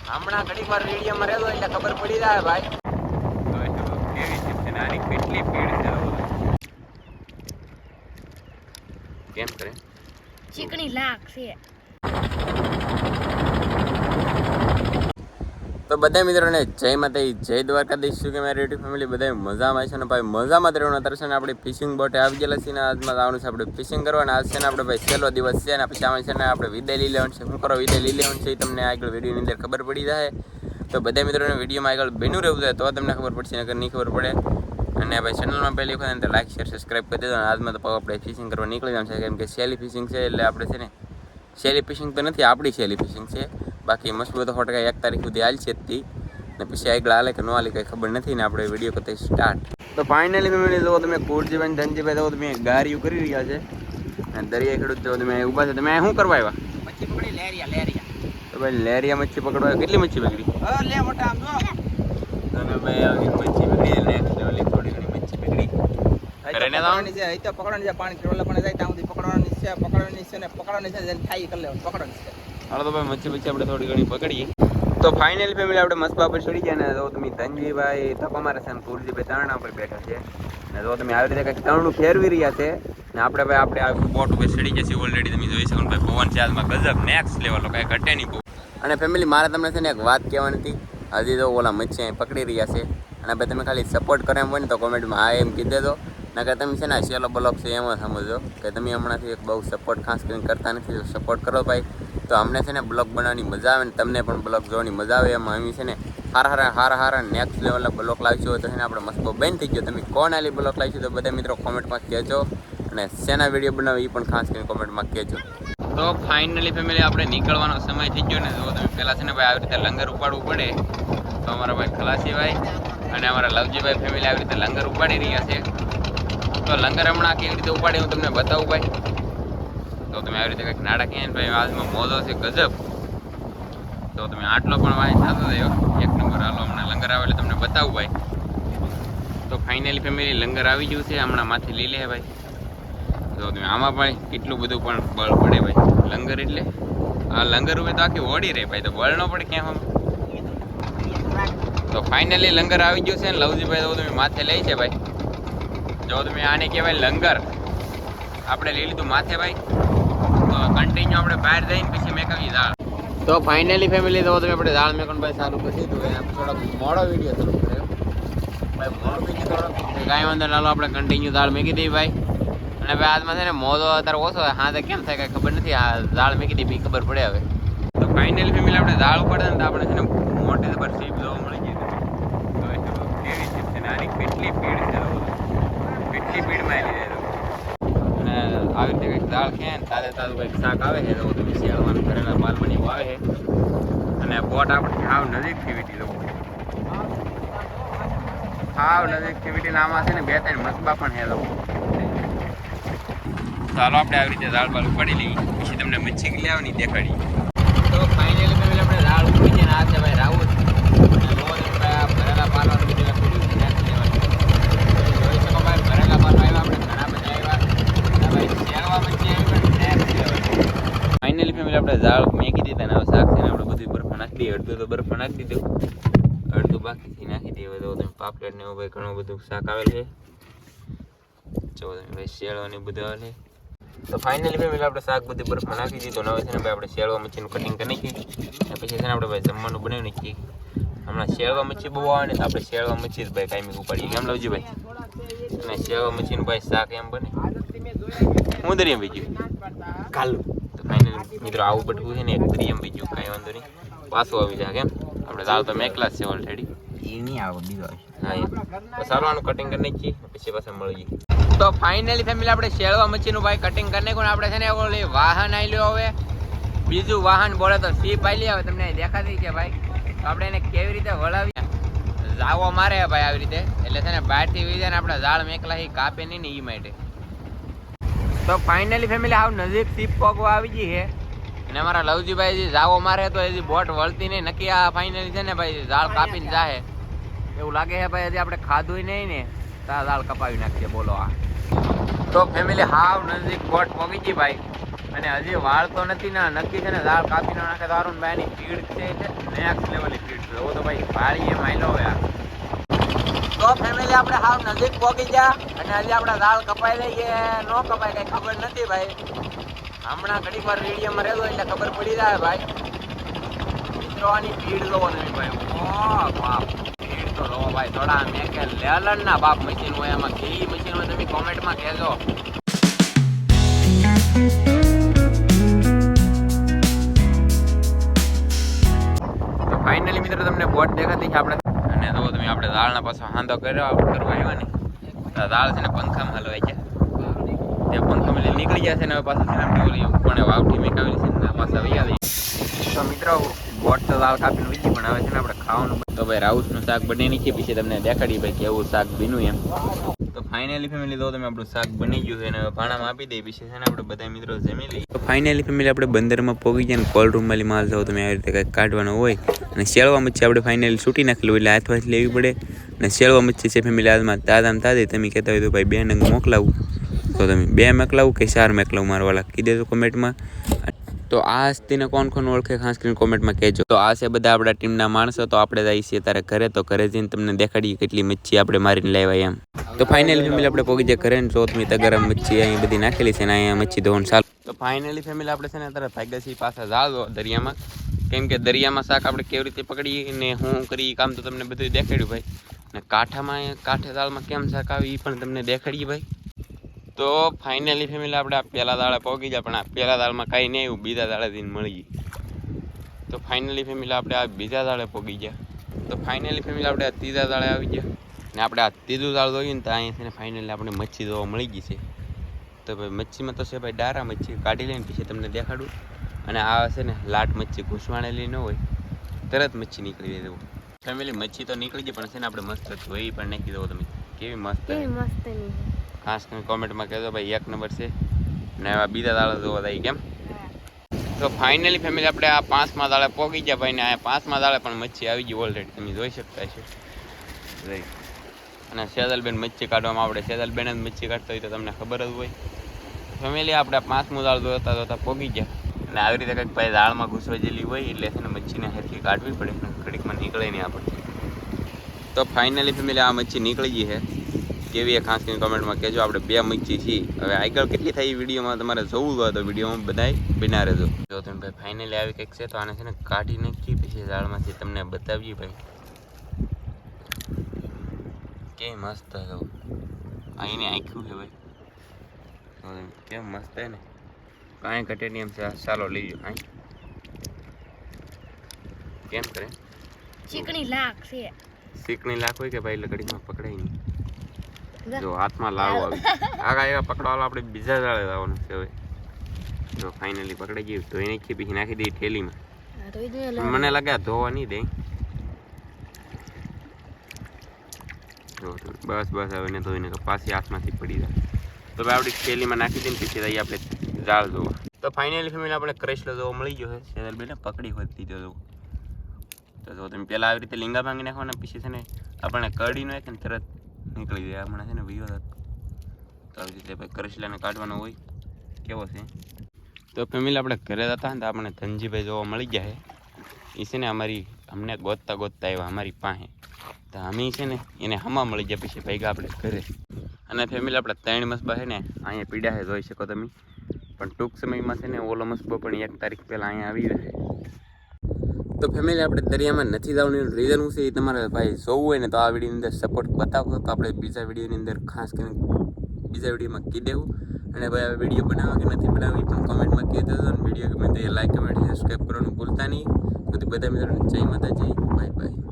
હમણાં ઘડીક વાર વિડીયોમાં રહેતો એટલે ખબર પડી જાય ભાઈ. કેવી શિપ છે નાની, કેટલી ભીડ છે. કેમ કરે ચીકણી લાખ છે. તો બધા મિત્રોને જય માતાજી, જય દ્વારકાધીશ. શું કે મારી યુટ્યુબ ફેમિલી બધા મજામાં છે ને ભાઈ? મજામાં જ રહેવાનું. અત્યારે છે ને આપણે ફિશિંગ બોટે આવી ગયેલા છીએ ને આજમાં આવવાનું છે આપણે ફિશિંગ કરવાના. આજ છે ને આપણે ભાઈ છેલ્લો દિવસ છે ને પછી આમાં છે ને આપણે વિદાય લઈ લેવાનું છે. શું કરો વિદાય લઈ લેવાનું છે એ તમને આગળ વિડીયોની અંદર ખબર પડી જાય. તો બધા મિત્રોને વિડીયોમાં આગળ બન્યું રહેવું જોઈએ તો તમને ખબર પડશે, નકર નહીં ખબર પડે. અને ભાઈ ચેનલમાં પહેલી વખત તો લાઈક શેર સબસ્ક્રાઈબ કરી દેજો. આજમાં તો આપણે ફિશિંગ કરવા નીકળી જવાનું છે, કેમ કે શેલી ફિશિંગ છે એટલે આપણે છે ને શેલી ફિશિંગ તો નથી, આપણી શેલી ફિશિંગ છે. બાકી મસ્ત બધો 1 તારીખ સુધી હાલ છે જ ને પછી આગળ હાલે કે ન હાલે કંઈ ખબર નથી ને આપણે વિડીયો કરતા સ્ટાર્ટ. તો ફાઇનલી ફેમિલી જો તમે કુરજીભાઈ ધનજીભાઈ જો તમે ગારીઓ કરી રહ્યા છે અને દરિયા ખેડૂત જો તમે ઊભા છે. તમે શું કરવા આવ્યા? મચ્છી પકડી લેરિયા. તો ભાઈ લેરિયા મચ્છી પકડવા કેટલી મચ્છી પકડી? લે મોટા આમ જો તમે ભાઈ આવી મચ્છી પકડી નેક્સ્ટ લેવલની થોડી ઘણી મચ્છી પકડી. ઘરેને લાવવાની છે, અહીં તો પકડવાની છે, પાણી કેવલા પણ જાય ત્યાં સુધી પકડવાની છે ને પકડવાની છે જેને થાય કરી લેવાનું, પકડવાની છે. હાલો તો ભાઈ મચ્છી આપણે થોડી ઘણી પકડીએ. તો ફાઇનલી ફેમિલી આપણે મસ્બા પર ચડી ગયા ને જો તમે ધનજીભાઈ ધક્કો મારે છે ને કુરજીભાઈ તરણા પર બેઠા છે ને જો તમે આવી રીતે કંઈક તરણું ફેરવી રહ્યા છે ને આપણે આ બોટ ઉપર ચડી ગયા છીએ ઓલરેડી. તમે જોઈ શકો ભાઈ પવન છે આજમાં ગજબ નેક્સ્ટ લેવલ, કાંઈ ઘટે નહીં બહુ. અને ફેમિલી મારે તમને છે ને એક વાત કહેવાની હતી. હજી તો ઓલા મચ્છી અહીં પકડી રહ્યા છે અને ભાઈ તમે ખાલી સપોર્ટ કરે એમ હોય ને તો કોમેન્ટમાં હા એમ કીધે દો. નકર તમે છે ને શેલો બ્લોગ છે એમાં સમજો કે તમે હમણાંથી એક બહુ સપોર્ટ ખાસ કરીને કરતા નથી. સપોર્ટ કરો ભાઈ તો અમને છે ને બ્લોગ બનાવવાની મજા આવે ને તમને પણ બ્લોગ જોવાની મજા આવે. એમાં અમે છે ને હારા નેક્સ્ટ લેવલના બ્લોગ લાવીશું હોય તો છે ને આપણે મસ્ત બેન થઈ ગયો. તમે કોણ આલી બ્લોગ લાવીશું તો બધા મિત્રો કોમેન્ટમાં કહેજો અને શેના વિડીયો બનાવે એ પણ ખાસ કરીને કોમેન્ટમાં કહેજો. તો ફાઇનલી ફેમિલી આપણે નીકળવાનો સમય થઈ ગયો ને જો તમે પહેલાં છે ને ભાઈ આવી રીતે લંગર ઉપાડવું પડે તો અમારા ભાઈ ખલાસીભાઈ અને અમારા લવજીભાઈ ફેમિલી આવી રીતે લંગર ઉપાડી રહ્યા છે. તો લંગર હમણાં કેવી રીતે ઉપાડે હું તમને બતાવું ભાઈ. તો તમે આવી રીતે કંઈક નાટક ભાઈ આજમાં મોજો છે ગજબ. તો તમે આટલો પણ વાય થતો થયો એક નંબર. હાલો હમણાં લંગર આવે એટલે તમને બતાવું ભાઈ. તો ફાઇનલી ફેમિલી લંગર આવી ગયું છે, હમણાં માથે લઈ લે ભાઈ. જો તમે આમાં ભાઈ કેટલું બધું પણ બળ પડે ભાઈ. લંગર એટલે આ લંગર ઉપર તો આખી ઓડી રહે ભાઈ, તો બળ ન પડે ક્યાં આમાં. તો ફાઇનલી લંગર આવી ગયું છે ને લવજીભાઈ તો તમે માથે લઈ છે ભાઈ. જો તમે આને કહેવાય લંગર આપણે લઈ લીધું માથે ભાઈ. તો કન્ટિન્યુ આપણે બહાર જઈને પછી મેકાવી દાળ. તો ફાઇનલી ફેમિલી તો તમે આપણે દાળ મેકણ ભાઈ ચાલુ કરી દીધું. થોડોક મોડો વિડીયો શરૂ કર્યો ભાઈ, મોડો વિડીયો થોડોક કાંઈ વાંધો ચાલો આપણે કન્ટિન્યુ દાળ મેકી દઈએ ભાઈ. અને ભાઈ આજમાં છે ને મોજો અત્યારે ઓછો હા તો કેમ થાય કાંઈ ખબર નથી. આ દાળ મેકી દઈએ ખબર પડે હવે. તો ફાઇનલી ફેમિલી આપણે દાળ ઉપાડે ને તો આપણે છે ને મોટી જબર શીપ જોવા મળી ગઈ. તો કેવી શીપ છે નાની, કેટલી ભીડ છે, કેટલી ભીડમાં આવી જાય. અને આવી રીતે કંઈક દાળ છે ને તાજે તાજું કંઈક શાક આવે છે તો તમે શિયાળામાં ઘરેલા માલમણી આવે છે. અને બોટ આપણે હાવ નજીકથી વીટી જવું, હાવ નજીકથી વીટીને આમાં છે ને 2-3 મસબા પણ હેલો. ચાલો આપણે આવી રીતે દાળ બાળ ઉપાડી લઈએ પછી તમને મચ્છી લઈ આવવાની દેખાડી. તો ફાઇનલી ફેમિલી આપણે દાળ ઉપાડી છે ને આ છે ભાઈ રાઉત ભરેલા પાલવાનું બધું જોઈ શકો ભાઈ. ભરેલા પાલો આવ્યા આપણે ઘણા બધા આવ્યા ભાઈ. શેરવા મચ્છી આવી પણ ફાઇનલી ફેમિલી આપણે દાળ મેકી દીધા ને હવે શાક છે ને આપણે બધું બરફ નાખી દઈએ. અડધું તો બરફ નાખી દીધું, અડધું બાકીથી નાખી દઈએ. તો તમે પાપલેટ ને એવું ભાઈ ઘણું બધું શાક આવેલ છે. જો તમે ભાઈ શેળવા ને બધું આવે. તો ફાઇનલી ફેમિલી આપણે શાક બધી બરફમાં નાખી દીધું. હવે છે ને ભાઈ આપણે શેળવા મચ્છીનું કટિંગ કરી નાખીએ અને પછી છે ને આપણે ભાઈ જમવાનું બનાવી નાખીએ. હમણાં શેળવા મચ્છી બહુ આવે ને તો આપણે શેળવા મચ્છી જ ભાઈ કાંઈ ઉપાડીએ. કેમ લવજી ભાઈ? અને શેળવા મચ્છીનું ભાઈ શાક એમ બને. હું દરિયામાં બીજું કાલું. તો ફાઇનલી મિત્રો આવું બટકું છે ને એક દરિયામાં બીજું કાંઈ વાંધો નહીં, પાછું આવી જાય. કેમ આપણે દાળ તો મેકલા જ છે ઓલરેડી, એ નહીં આવે બીજો. હા તો સારું આનું કટિંગ કરી નાખીએ પછી પાછા મળીએ. તો ફાઇનલી ફેમિલી આપણે શેળવા મચ્છીનું ભાઈ કટિંગ કરી નાખ્યું. આપણે છે ને ઓલી વાહન આવી લ્યો. હવે બીજું વાહન બોલે તો સીપ આવી આવે તમને દેખાતી છે ભાઈ. તો આપણે એને કેવી રીતે વળાવીએ જાવો મારે ભાઈ આવી રીતે એટલે છે ને બહારથી વી જાય ને આપણે ઝાડ મેકલા કાપે નહીં ને એ માટે. તો ફાઇનલી ફેમિલી આવ નજીક સીપ પગવા આવી ગઈ છે અને અમારા લવજીભાઈ જાવો મારે તો હજી બોટ વળતી નહીં. નક્કી આ ફાઇનલી છે ને ભાઈ ઝાડ કાપીને જાહે એવું લાગે છે ભાઈ. હજી આપણે ખાધું નહીં ને તો આ ઝાડ કપાવી નાખીએ બોલો. આ તો ફેમિલી હાવ નજીક બોટ પગી ગઈ ભાઈ અને હજી વાળ તો નથી ને નક્કી છે ને દાળ કાપી નાખે તો હારું. ભાઈની સ્પીડ છે નેક્સ્ટ લેવલની સ્પીડ છે. તો ભાઈ વાળી એમ આયલો હોય આ. તો ફેમિલી આપણે હાવ નજીક પહોંચી ગયા અને હજી આપણા દાળ કપાઈ રહી કે ન કપાય કઈ ખબર નથી ભાઈ. હમણાં ઘડીક વાર રેડિયમમાં રહેલો એટલે ખબર પડી જાય ભાઈ. મિત્રો આની સ્પીડ જોવો તમે ભાઈ. ઓ બાપ સ્પીડ તો જોવો ભાઈ. થોડા મેં કે લેલન ના બાપ મશીન હોય એમાં કેવી મશીન હોય તમે કોમેન્ટમાં કહેજો. તો ફાઇનલી મિત્રો તમને બોટ દેખાતી છે આપણે. અને જો તમે આપણે દાળના પાછો હાંધો કરવા આવ્યા ને તો દાળ છે ને પંખામાં હલવાઈ ગયા. તે પંખામાં નીકળી ગયા છે ને હવે પાછા છે ને આપણે ઓલી ઉપરને વાવઠી મેકાવેલી છે ને પાછા વૈયા દઈએ. તો મિત્રો બોટ તો દાળ કાપીને વીજી પણ હવે છે ને આપણે ખાવાનું. તો ભાઈ રાઉસનું શાક બની નીકળી પછી તમને દેખાડી ભાઈ કેવું શાક બન્યું એમ. તો ફાઇનલી ફેમિલી તો તમે આપણું શાક બની ગયું છે અને ભાણામાં આપી દઈએ પછી છે ને આપણે બધા મિત્રો જમી લઈએ. તો ફાઇનલી ફેમિલી આપણે બંદરમાં પોગી જાય ને કોલ્ડ રૂમમાં માલ જાવ તમે આવી રીતે કંઈક કાઢવાનો હોય. અને શેળવા મચ્છી આપણે ફાઇનલી છૂટી નાખેલું એટલે હાથવાથી લેવી પડે. અને શેળવા મચ્છી છે ફેમિલી હાથમાં તાજામાં તાજી. તમે કહેતા હોય તો ભાઈ 2 નંગ મોકલાવું તો તમે 2 મોકલાવું કે 4 મોકલાવું મારા વાળા કહી દેજો કોમેન્ટમાં. તો આ હસ્તીને કોણ કોણ ઓળખે ખાસ કરીને કોમેન્ટમાં કહેજો. તો આ છે બધા આપણા ટીમના માણસો. તો આપણે જઈએ છીએ ત્યારે ઘરે. તો ઘરે જઈને તમને દેખાડીએ કેટલી મચ્છી આપણે મારીને લાવ્યા એમ. તો ફાઇનલી ફેમિલી આપણે પોગી જાય ઘરે ને જો તમે તગરમ મચ્છી અહીં બધી નાખેલી છે ને અહીંયા મચ્છી ધોવાનું ચાલુ. તો ફાઇનલી ફેમિલી આપણે છે ને અત્યારે ભાગ્યા છીએ પાછા જાજો દરિયામાં. કેમ કે દરિયામાં શાક આપણે કેવી રીતે પકડીએ ને શું કરી કામ તો તમને બધું દેખાડ્યું ભાઈ. ને કાંઠામાં કાંઠે દાળમાં કેમ શાક આવે એ પણ તમને દેખાડીએ ભાઈ. તો ફાઇનલી ફેમિલી આપણે આ પહેલા દાળે પહોંચી જાય પણ આ પહેલા દાળમાં કાંઈ નહીં આવ્યું. બીજા દાળે દિન મળી ગઈ. તો ફાઇનલી ફેમિલી આપણે આ બીજા દાળે પહોંચી ગયા. તો ફાઇનલી ફેમિલી આપણે આ ત્રીજા દાળે આવી ગયા. ને આપણે આ ત્રીજું દાળ જોઈએ ને તો અહીંયા છે ને ફાઇનલી આપણે મચ્છી જોવા મળી ગઈ છે. તો ભાઈ મચ્છીમાં તો છે ભાઈ ડારા મચ્છી કાઢી લઈને પછી તમને દેખાડું. અને આ છે ને લાટ મચ્છી ઘૂસવાણેલી ન હોય તરત મચ્છી નીકળી જાય દેવું. ફેમિલી મચ્છી તો નીકળી જાય પણ છે ને આપણે મસ્ત ધોઈ પણ નાખી દો તમે. કેવી મસ્ત ખાસ કરીને કોમેન્ટમાં કહેજો ભાઈ 1 નંબર છે. ને આવા બીજા દાડા જોવા થાય કેમ. તો ફાઇનલી ફેમિલી આપણે આ 5મા દાડે પહોંચી ગયા ભાઈ. ને આ 5મા દાડે પણ મચ્છી આવી ગઈ ઓલરેડી તમે જોઈ શકતા છો. અને સેજલબેન મચ્છી કાઢવામાં આવડે. સેજલબેન જ મચ્છી કાઢતા હોય તો તમને ખબર જ હોય. ફેમિલી આપણે 5મું દાળ જોતા જોતા પહોંચી ગયા. અને આવી રીતે કંઈક ભાઈ દાળમાં ઘૂસવા જેલી હોય એટલે છે ને મચ્છીને હેરથી કાઢવી પડે પણ ઘડીકમાં નીકળે નહીં આપણને. તો ફાઇનલી ફેમિલી આ મચ્છી નીકળી ગઈ છે. કેવી ખાસ કરીને કમેન્ટમાં કહેજો. આપણે 2 મચ્છી છીએ. હવે આગળ કેટલી થાય એ વિડીયોમાં તમારે જોવું હોય તો વિડીયોમાં બધાય બના રહેજો. જો તમે ભાઈ ફાઇનલી આવી કંઈક છે તો આને છે ને કાઢી નાખી પછી દાળમાંથી તમને બતાવીએ ભાઈ. કેવી મસ્ત છે અહીંની આંખ્યું છે ભાઈ. કેમ મસ્ત છે ને કાંઈ ઘટે નહીં એમ છે. ચાલો લઈ લો અહીં કેમ કરે ચીકણી લાખ છે. શીકણી લાખ હોય કે ભાઈ લકડીમાં પકડાય નહીં. જો હાથમાં લાવો આવી આગા એવા પકડવા આપણે બીજા દાડે લાવવાનું છે હવે. જો ફાઇનલી પકડાઈ ગયું ધોઈ નાખી પછી નાખી દઈએ થેલીમાં. મને લાગે આ ધોવા નહીં દે. જો બસ બસ હવે ને ધોઈને પાછી હાથમાંથી પડી જાય. તો ભાઈ આપણી થેલીમાં નાખી દઈને પછી જઈએ આપણે જાળ જોવા. તો ફાઇનલી ફેમિલી આપણે કરેશલો જોવા મળી ગયો છે. સેજલબેને પકડી હોય દીધો જો. તો જો તમે પહેલાં આવી રીતે લીંગા ભાંગી નાખો ને પછી છે ને આપણને કઢી નાખે ને તરત નીકળી જાય. હમણાં છે ને વિયો તો આવી રીતે ભાઈ કરેશલાને કાઢવાનો હોય. કેવો છે તો ફેમિલી આપણે ઘરે જતા ને તો આપણે ધનજીભાઈ જોવા મળી ગયા છે. એ છે ને અમારી અમને ગોતતા ગોતતા આવ્યા અમારી પાસે. તો અમે છે ને એને હમા મળી ગયા પછી ભેગા આપણે ઘરે. અને ફેમિલી આપણે 3 મસબા છે ને અહીંયા પીડા છે જોઈ શકો તમે. પણ ટૂંક સમયમાં છે ને ઓલો મસબો પણ 1 તારીખ પહેલાં અહીંયા આવી રહે. તો ફેમિલી આપણે દરિયામાં નથી જવાનું એનું રીઝન શું છે એ તમારે ભાઈ જોવું હોય ને તો આ વિડીયોની અંદર સપોર્ટ બતાવો તો આપણે બીજા વિડીયોની અંદર ખાસ કરીને બીજા વિડીયોમાં કહી દેવું. અને ભાઈ આ વિડીયો બનાવવા કે નથી બનાવવી પણ કોમેન્ટમાં કહી દેજો. અને વિડીયો ગમે તો લાઈક કમેન્ટ સબસ્ક્રાઈબ કરવાનું ભૂલતા નહીં. તો બધા મિત્રોને જય માતાજી. Bye bye.